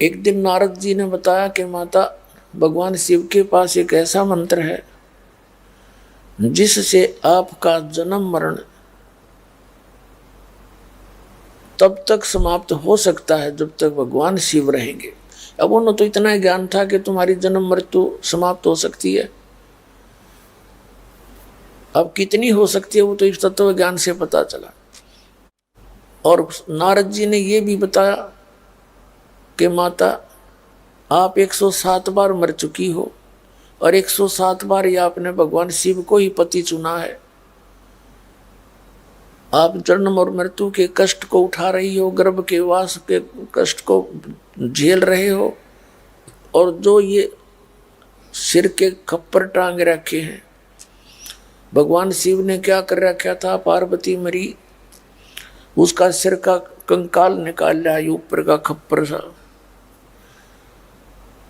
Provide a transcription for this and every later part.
एक दिन नारद जी ने बताया कि माता, भगवान शिव के पास एक ऐसा मंत्र है जिससे आपका जन्म मरण तब तक समाप्त हो सकता है जब तक भगवान शिव रहेंगे। अब उन्हें तो इतना ज्ञान था कि तुम्हारी जन्म मृत्यु समाप्त हो सकती है। अब कितनी हो सकती है वो तो इस तत्व ज्ञान से पता चला। और नारद जी ने ये भी बताया कि माता, आप 107 बार मर चुकी हो और 107 बार ये आपने भगवान शिव को ही पति चुना है। आप जन्म और मृत्यु के कष्ट को उठा रही हो, गर्भ के वास के कष्ट को झेल रहे हो, और जो ये सिर के खप्पर टांग रखे हैं, भगवान शिव ने क्या कर रखा था, पार्वती मरी, उसका सिर का कंकाल निकाल लिया, ऊपर का खप्पर सा,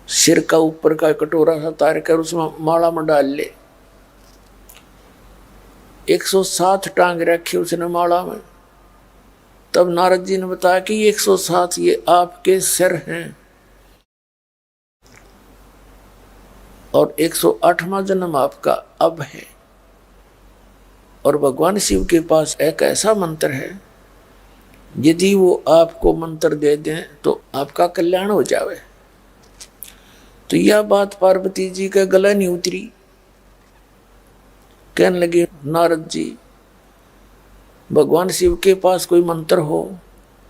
सिर का ऊपर का कटोरा सा तार कर उसमें माला में डाल ले। 107 टांग रखे उसने माला में। तब नारद जी ने बताया कि 107 ये आपके सिर हैं और 108वां जन्म आपका अब है। और भगवान शिव के पास एक ऐसा मंत्र है, यदि वो आपको मंत्र दे दें तो आपका कल्याण हो जावे। तो यह बात पार्वती जी का गला नहीं उतरी। कहने लगे, नारद जी, भगवान शिव के पास कोई मंत्र हो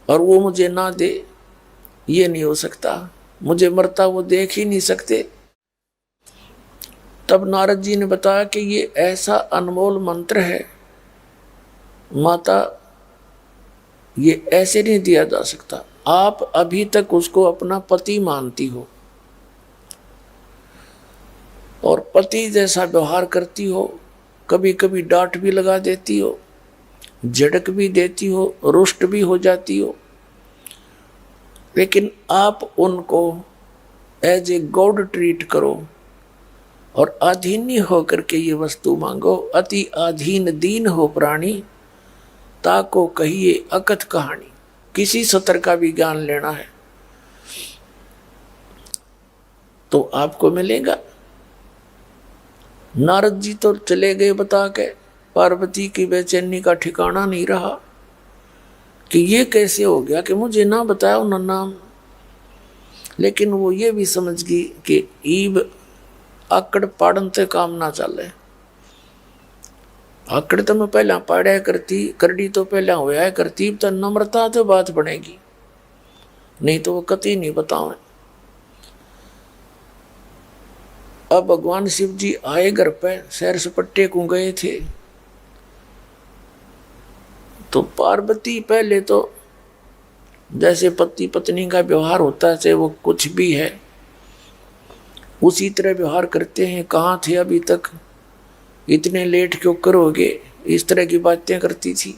और वो मुझे ना दे, ये नहीं हो सकता। मुझे मरता वो देख ही नहीं सकते। तब नारद जी ने बताया कि ये ऐसा अनमोल मंत्र है माता, ये ऐसे नहीं दिया जा सकता। आप अभी तक उसको अपना पति मानती हो और पति जैसा व्यवहार करती हो, कभी कभी डांट भी लगा देती हो, झड़क भी देती हो, रुष्ट भी हो जाती हो, लेकिन आप उनको एज ए गॉड ट्रीट करो और अधीनी होकर के ये वस्तु मांगो। अति अधीन दीन हो प्राणी, ताको कहिए अकथ कहानी। किसी सतर का भी ज्ञान लेना है तो आपको मिलेगा। नारद जी तो चले गए बता के। पार्वती की बेचैनी का ठिकाना नहीं रहा कि ये कैसे हो गया कि मुझे ना बताया उन्होंने नाम। लेकिन वो ये भी समझ गई कि ईब आकड़ पाड़न से काम ना चले। आकड़ तो मैं पहला पाड़ा करती, करड़ी तो पहला होया करती, तो नम्रता तो बात बनेगी, नहीं तो वो कति नहीं बतावे। अब भगवान शिव जी आए घर पे, सैर सपट्टे को गए थे, तो पार्वती पहले तो जैसे पति पत्नी का व्यवहार होता है, चाहे वो कुछ भी है, उसी तरह व्यवहार करते हैं। कहाँ थे अभी तक, इतने लेट क्यों करोगे, इस तरह की बातें करती थी।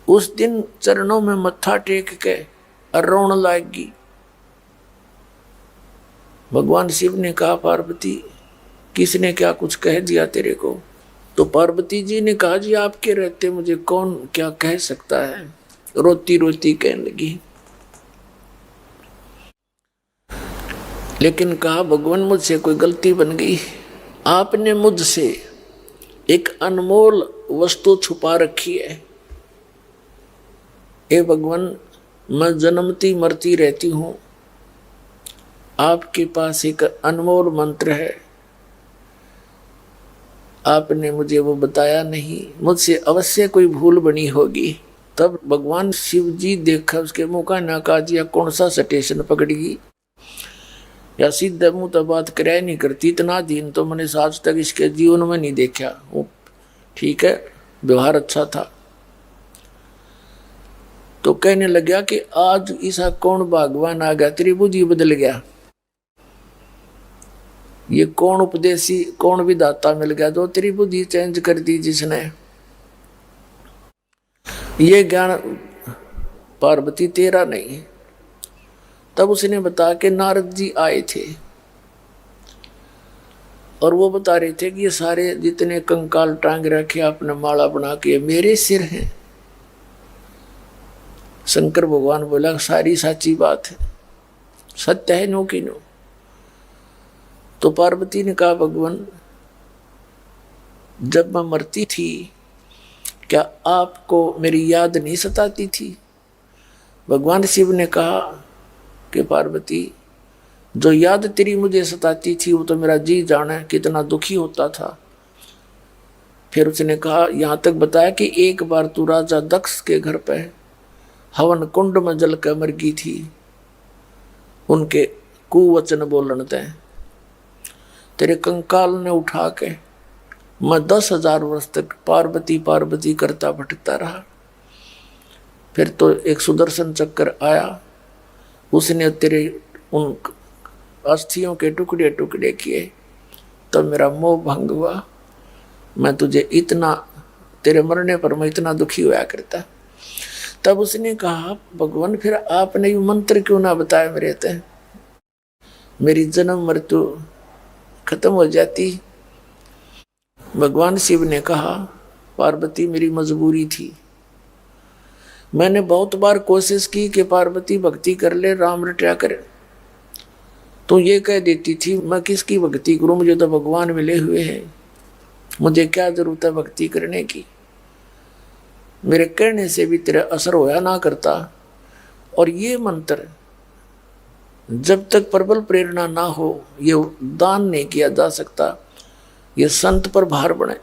उस दिन चरणों में मत्था टेक के रोने लगी। भगवान शिव ने कहा, पार्वती किसने क्या कुछ कह दिया तेरे को? तो पार्वती जी ने कहा, जी आपके रहते मुझे कौन क्या कह सकता है। रोती रोती कहने लगी, लेकिन कहा, भगवान मुझसे कोई गलती बन गई, आपने मुझसे एक अनमोल वस्तु छुपा रखी है। हे भगवान, मैं जन्मती मरती रहती हूँ, आपके पास एक अनमोल मंत्र है, आपने मुझे वो बताया नहीं, मुझसे अवश्य कोई भूल बनी होगी। तब भगवान शिव जी देखा, उसके मुँह का नाका दिया, कौन सा स्टेशन पकड़ी या सीधा मुँह तो बात कराया नहीं करती। इतना दिन तो मैंने आज तक इसके जीवन में नहीं देखा। वो ठीक है, व्यवहार अच्छा था। तो कहने लगा कि आज ऐसा कौन भगवान आ गया, तेरी बुद्धि बदल गया, ये कौन उपदेशी कौन विधाता मिल गया जो तेरी बुद्धि चेंज कर दी, जिसने ये ज्ञान पार्वती तेरा नहीं। तब उसने बताया कि नारद जी आए थे और वो बता रहे थे कि ये सारे जितने कंकाल टांग रखे आपने माला बना के मेरे सिर हैं। शंकर भगवान बोला, सारी साची बात है, सत्य है नो की नो। तो पार्वती ने कहा भगवान जब मैं मरती थी क्या आपको मेरी याद नहीं सताती थी? भगवान शिव ने कहा कि पार्वती जो याद तेरी मुझे सताती थी वो तो मेरा जी जाने कितना दुखी होता था। फिर उसने कहा यहाँ तक बताया कि एक बार तू राजा दक्ष के घर पे हवन कुंड में जल कर मर गई थी, उनके कुवचन बोलन तय तेरे कंकाल ने उठा के मैं 10,000 वर्ष तक पार्वती पार्वती करता भटकता रहा। फिर तो एक सुदर्शन चक्कर आया, उसने तेरे उन अस्थियों के टुकड़े टुकड़े किए, तब मेरा मोह भंग हुआ। मैं तुझे इतना, तेरे मरने पर मैं इतना दुखी हुआ करता। तब उसने कहा भगवान फिर आपने ये मंत्र क्यों ना बताया मेरे ते, मेरी जन्म मृत्यु खत्म हो जाती। भगवान शिव ने कहा पार्वती मेरी मजबूरी थी, मैंने बहुत बार कोशिश की कि पार्वती भक्ति कर ले, राम रटा करे, तो ये कह देती थी मैं किसकी भक्ति करूं, मुझे तो भगवान मिले हुए हैं, मुझे क्या जरूरत है भक्ति करने की। मेरे कहने से भी तेरा असर होया ना करता। और ये मंत्र जब तक प्रबल प्रेरणा ना हो ये दान नहीं किया जा सकता, ये संत पर भार बने।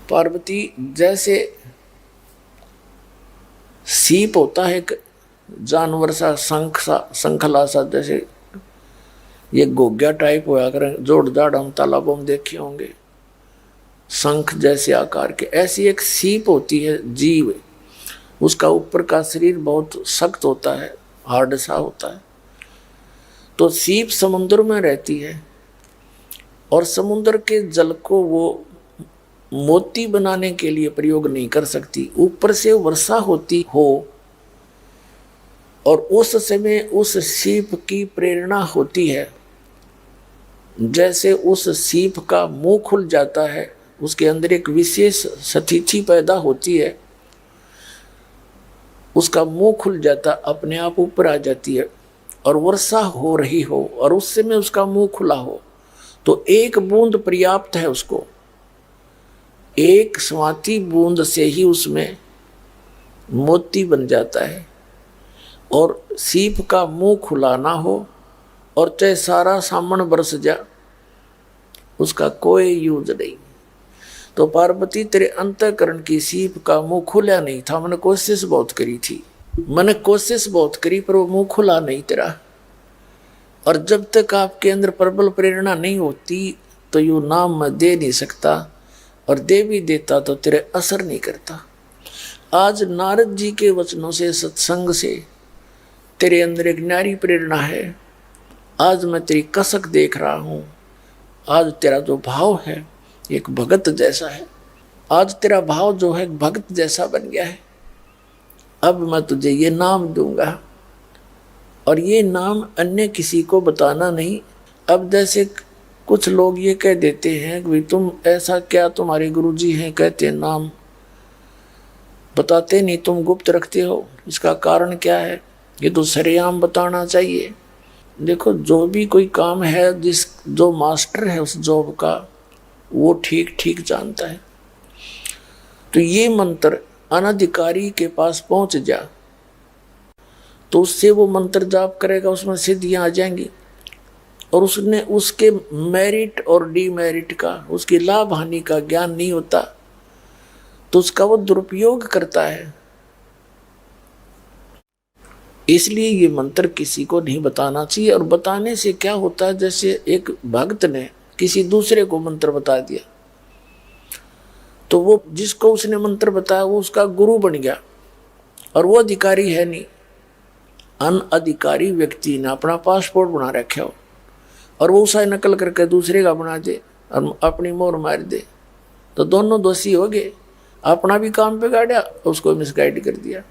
पार्वती जैसे सीप होता है जानवर सा, शंख सा, शंखला सा, जैसे ये गोग्या टाइप होया करें, जोड़ जाड़ हम तालाबों में देखे होंगे, शंख जैसे आकार के, ऐसी एक सीप होती है जीव, उसका ऊपर का शरीर बहुत सख्त होता है, हार्ड सा होता है। तो सीप समुद्र में रहती है और समुद्र के जल को वो मोती बनाने के लिए प्रयोग नहीं कर सकती, ऊपर से वर्षा होती हो और उस समय उस सीप की प्रेरणा होती है, जैसे उस सीप का मुंह खुल जाता है, उसके अंदर एक विशेष स्थिति पैदा होती है, उसका मुंह खुल जाता अपने आप ऊपर आ जाती है और वर्षा हो रही हो और उस समय उसका मुंह खुला हो तो एक बूंद पर्याप्त है उसको, एक स्वाति बूंद से ही उसमें मोती बन जाता है। और सीप का मुंह खुला ना हो और चाहे सारा सामन बरस जा, उसका कोई यूज नहीं। तो पार्वती तेरे अंतःकरण की सीप का मुंह खुला नहीं था, मैंने कोशिश बहुत करी थी, मैंने कोशिश बहुत करी पर वो मुंह खुला नहीं तेरा। और जब तक आपके अंदर प्रबल प्रेरणा नहीं होती तो यू नाम मैं दे नहीं सकता, और दे भी देता तो तेरे असर नहीं करता। आज नारद जी के वचनों से, सत्संग से तेरे अंदर एक न्यारी प्रेरणा है। आज मैं तेरी कसक देख रहा हूँ, आज तेरा जो भाव है एक भगत जैसा है, आज तेरा भाव जो है भगत जैसा बन गया है। अब मैं तुझे ये नाम दूंगा और ये नाम अन्य किसी को बताना नहीं। अब जैसे कुछ लोग ये कह देते हैं कि तुम ऐसा क्या, तुम्हारे गुरुजी हैं कहते हैं नाम बताते नहीं, तुम गुप्त रखते हो, इसका कारण क्या है? ये तो सरेआम बताना चाहिए। देखो जो भी कोई काम है, जो मास्टर है उस जॉब का वो ठीक ठीक जानता है। तो ये मंत्र अनधिकारी के पास पहुंच जा तो उससे वो मंत्र जाप करेगा, उसमें सिद्धियां आ जाएंगी और उसने उसके मेरिट और डीमेरिट का, उसकी लाभ हानि का ज्ञान नहीं होता तो उसका वो दुरुपयोग करता है। इसलिए ये मंत्र किसी को नहीं बताना चाहिए। और बताने से क्या होता है, जैसे एक भक्त ने किसी दूसरे को मंत्र बता दिया तो वो जिसको उसने मंत्र बताया वो उसका गुरु बन गया और वो अधिकारी है नहीं। अनअधिकारी व्यक्ति ने अपना पासपोर्ट बना रखा हो और वो उसे नकल करके दूसरे का बना दे और अपनी मोहर मार दे तो दोनों दोषी हो गए। अपना भी काम बिगाड़ा, उसको मिसगाइड कर दिया।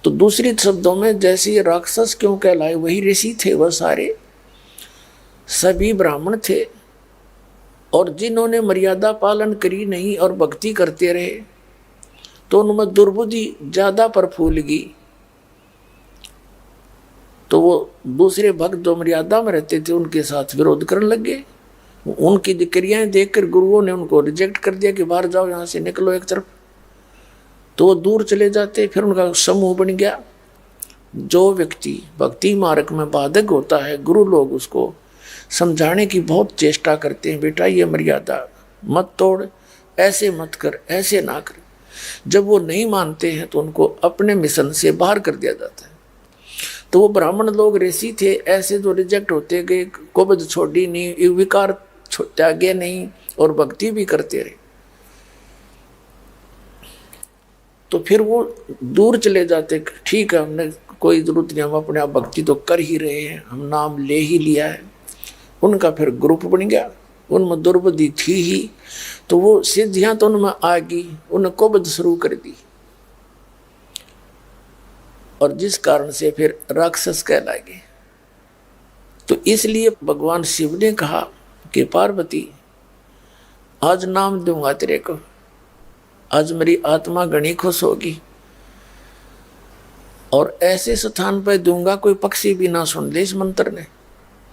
तो दूसरे शब्दों में जैसे राक्षस क्यों कहलाए, वही ऋषि थे, वह सारे सभी ब्राह्मण थे और जिन्होंने मर्यादा पालन करी नहीं और भक्ति करते रहे तो उनमें दुर्बुद्धि ज्यादा प्रफुल्ल गई तो वो दूसरे भक्त जो मर्यादा में रहते थे उनके साथ विरोध करने लगे। उनकी क्रियाएं देखकर गुरुओं ने उनको रिजेक्ट कर दिया कि बाहर जाओ, यहाँ से निकलो एक तरफ। तो वो दूर चले जाते। फिर उनका समूह बन गया। जो व्यक्ति भक्ति मार्ग में बाधक होता है, गुरु लोग उसको समझाने की बहुत चेष्टा करते हैं, बेटा ये मर्यादा मत तोड़, ऐसे मत कर, ऐसे ना कर। जब वो नहीं मानते हैं तो उनको अपने मिशन से बाहर कर दिया जाता है। तो वो ब्राह्मण लोग ऋषि थे, ऐसे जो रिजेक्ट होते गए, कोबद छोड़ी नहीं, विकार त्यागे नहीं और भक्ति भी करते रहे। तो फिर वो दूर चले जाते। ठीक है, हमने कोई जरूरत नहीं, हम अपने आप भक्ति तो कर ही रहे हैं, हम नाम ले ही लिया है। उनका फिर ग्रुप बन गया। उनमें दुर्बुद्धि थी ही, तो वो सिद्धियां तो उनमें आ गई, उन्हें कोबद शुरू कर दी, और जिस कारण से फिर राक्षस कहलाए गए। तो इसलिए भगवान शिव ने कहा कि पार्वती आज नाम दूंगा तेरे को, आज मेरी आत्मा घनी खुश होगी, और ऐसे स्थान पर दूंगा कोई पक्षी भी ना सुन ले इस मंत्र ने।